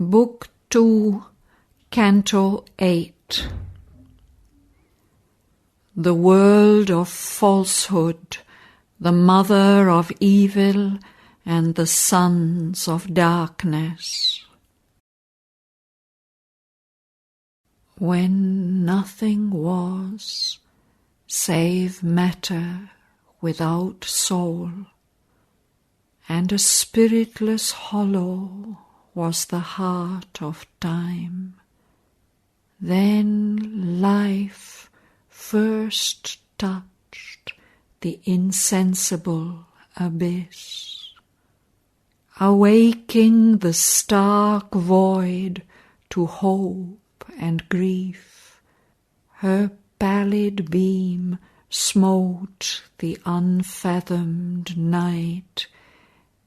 Book 2, Canto 8. The world of falsehood, the mother of evil, and the sons of darkness. When nothing was, save matter without soul, and a spiritless hollow was the heart of time, then life first touched the insensible abyss, awaking the stark void to hope and grief. Her pallid beam smote the unfathomed night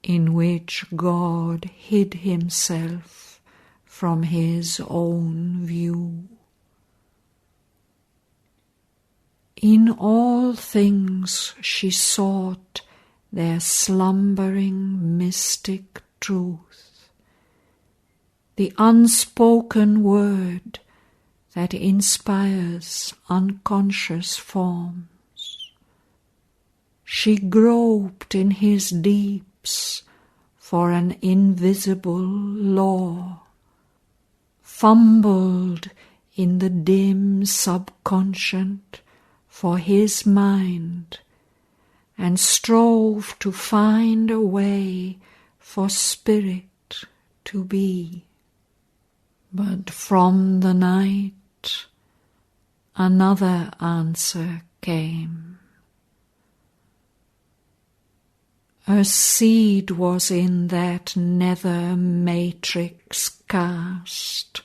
in which God hid himself from his own view. In all things she sought their slumbering mystic truth, the unspoken word that inspires unconscious forms. She groped in his deeps for an invisible law, fumbled in the dim subconscient for his mind, and strove to find a way for spirit to be. But from the night another answer came. A seed was in that nether matrix cast,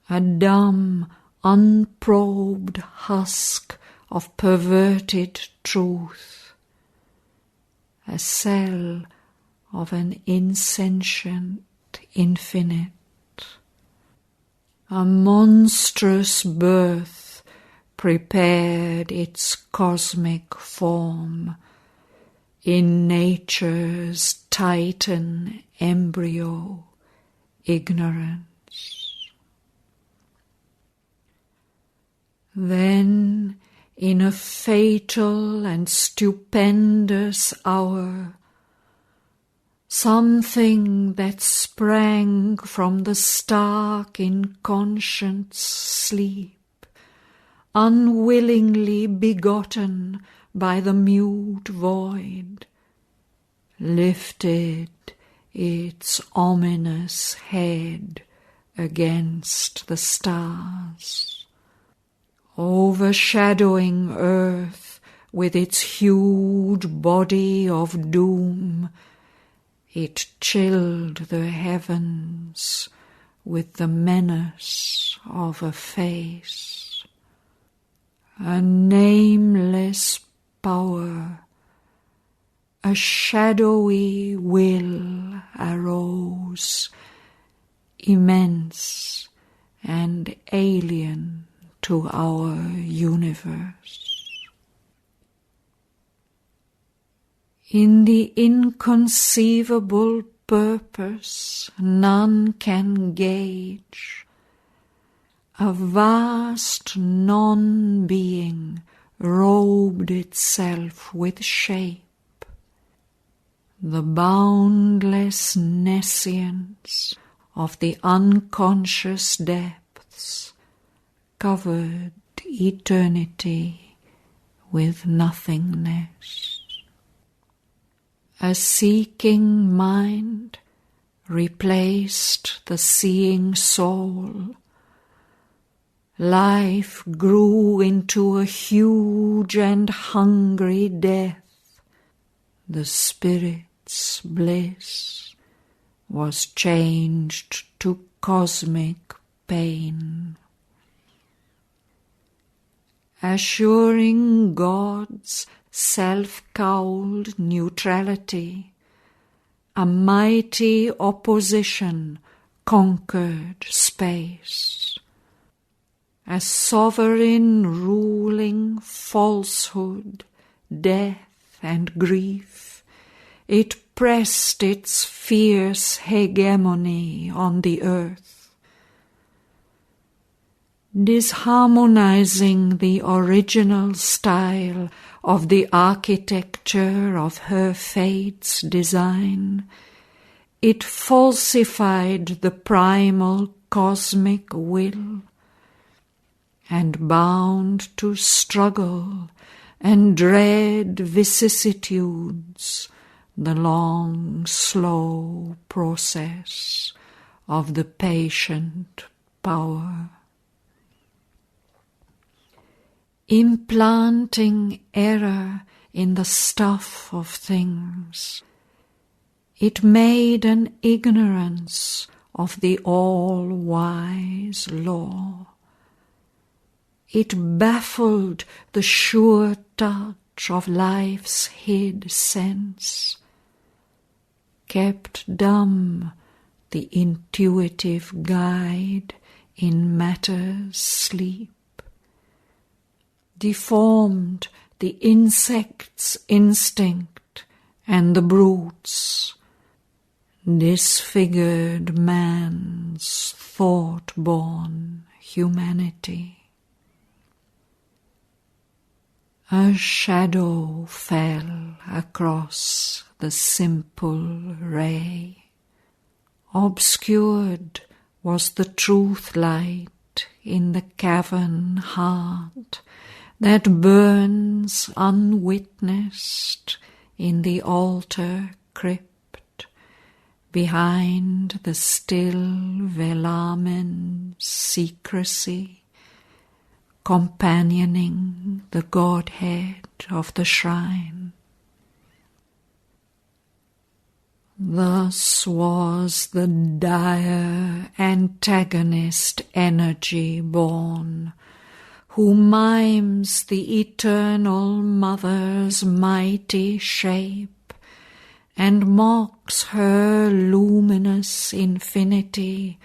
a dumb, unprobed husk of perverted truth, a cell of an insentient infinite. A monstrous birth prepared its cosmic form in nature's Titan embryo ignorance. Then, in a fatal and stupendous hour, something that sprang from the stark inconscient sleep, unwillingly begotten by the mute void, lifted its ominous head against the stars, overshadowing earth with its huge body of doom. It chilled the heavens with the menace of a face. A nameless power, a shadowy will arose, immense and alien to our universe. In the inconceivable purpose none can gauge, a vast non-being robed itself with shape. The boundless nescience of the unconscious depths covered eternity with nothingness. A seeking mind replaced the seeing soul. Life grew into a huge and hungry death. The spirit's bliss was changed to cosmic pain. Assuring God's self-cowled neutrality, a mighty opposition conquered space. A sovereign ruling falsehood, death and grief, it pressed its fierce hegemony on the earth, disharmonizing the original style of the architecture of her fate's design. It falsified the primal cosmic will, and bound to struggle and dread vicissitudes, the long, slow process of the patient power. Implanting error in the stuff of things, it made an ignorance of the all-wise law. It baffled the sure touch of life's hid sense, kept dumb the intuitive guide in matter's sleep, deformed the insect's instinct and the brute's, disfigured man's thought-born humanity. A shadow fell across the simple ray. Obscured was the truth light in the cavern heart that burns unwitnessed in the altar crypt, behind the still velamen's secrecy, companioning the Godhead of the shrine. Thus was the dire antagonist energy born, who mimes the eternal mother's mighty shape, and mocks her luminous infinity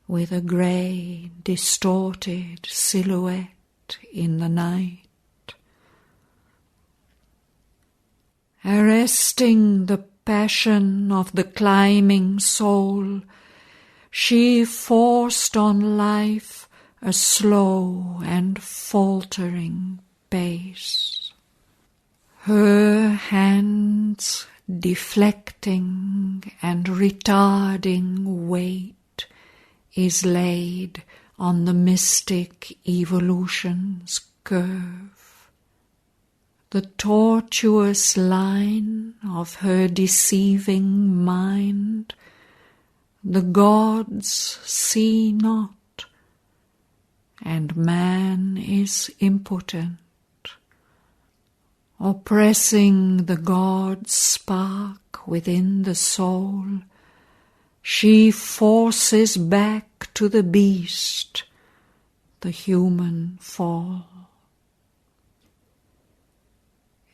with a grey, distorted silhouette in the night. Arresting the passion of the climbing soul, she forced on life a slow and faltering pace. Her hands deflecting and retarding weight is laid on the mystic evolution's curve. The tortuous line of her deceiving mind the gods see not, and man is impotent. Oppressing the god's spark within the soul, she forces back to the beast the human fall.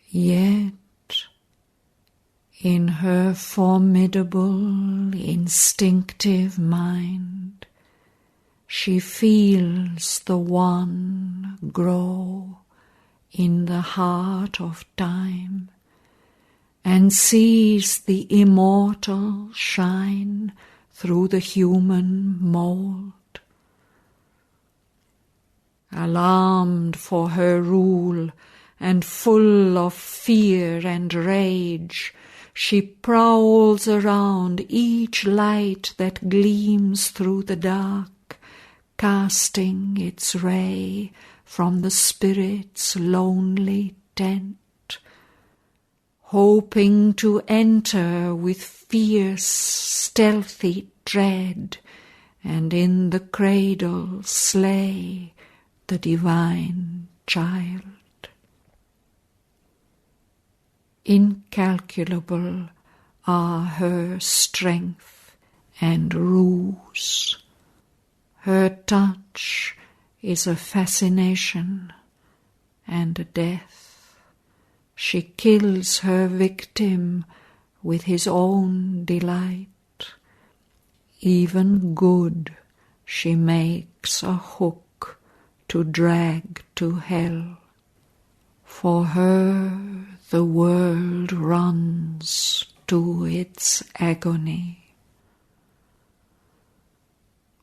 Yet, in her formidable, instinctive mind, she feels the one grow in the heart of time, and sees the immortal shine through the human mould. Alarmed for her rule, and full of fear and rage, she prowls around each light that gleams through the dark, casting its ray from the spirit's lonely tent, hoping to enter with fierce, stealthy tread, and in the cradle slay the divine child. Incalculable are her strength and ruse. Her touch is a fascination and a death. She kills her victim with his own delight. Even good she makes a hook to drag to hell. For her the world runs to its agony.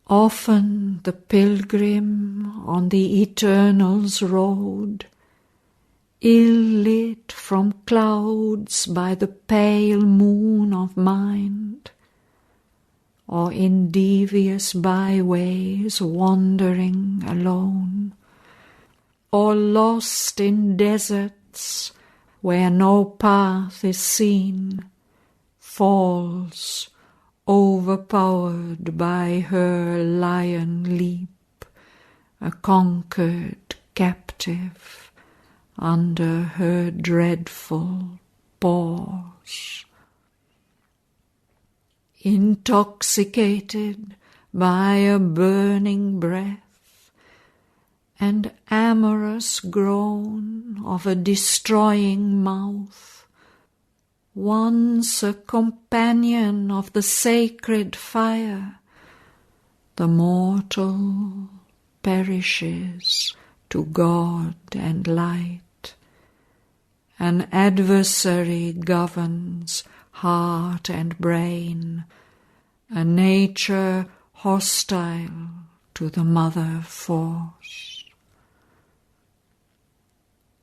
Often the pilgrim on the Eternal's road, ill-lit from clouds by the pale moon of mind, or in devious byways wandering alone, or lost in deserts where no path is seen, falls overpowered by her lion leap, a conquered captive under her dreadful paws. Intoxicated by a burning breath and amorous groan of a destroying mouth, once a companion of the sacred fire, the mortal perishes to God and light. An adversary governs heart and brain, a nature hostile to the mother force.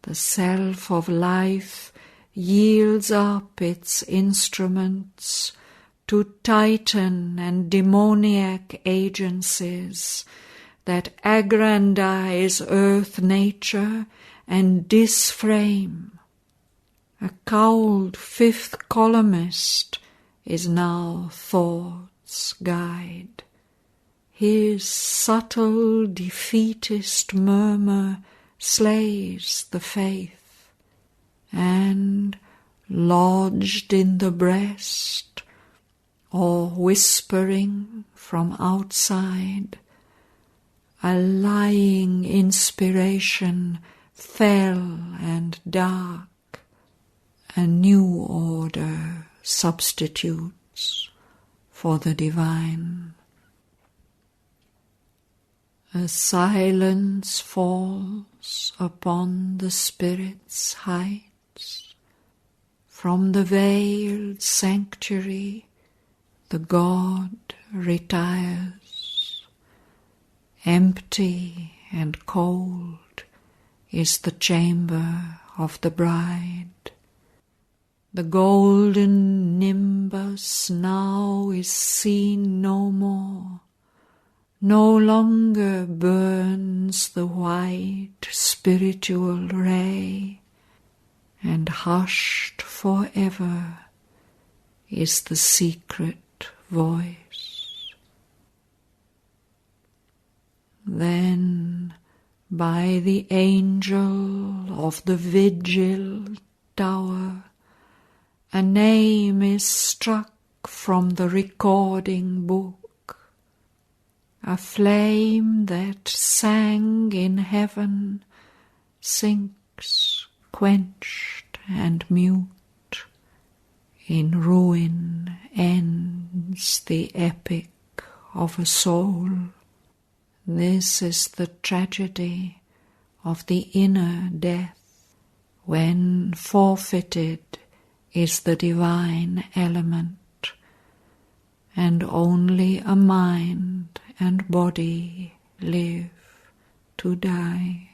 The self of life yields up its instruments to titan and demoniac agencies that aggrandize earth nature and disframe. A cowled fifth columnist is now thought's guide. His subtle defeatist murmur slays the faith, and lodged in the breast, or whispering from outside, a lying inspiration fell and dark, a new order substitutes for the divine. A silence falls upon the spirit's heights. From the veiled sanctuary the god retires. Empty and cold is the chamber of the bride. The golden nimbus now is seen no more. No longer burns the white spiritual ray, and hushed forever is the secret voice. Then by the angel of the vigil tower, a name is struck from the recording book, a flame that sang in heaven sinks quenched and mute. In ruin ends the epic of a soul. This is the tragedy of the inner death, when forfeited is the divine element, and only a mind and body live to die.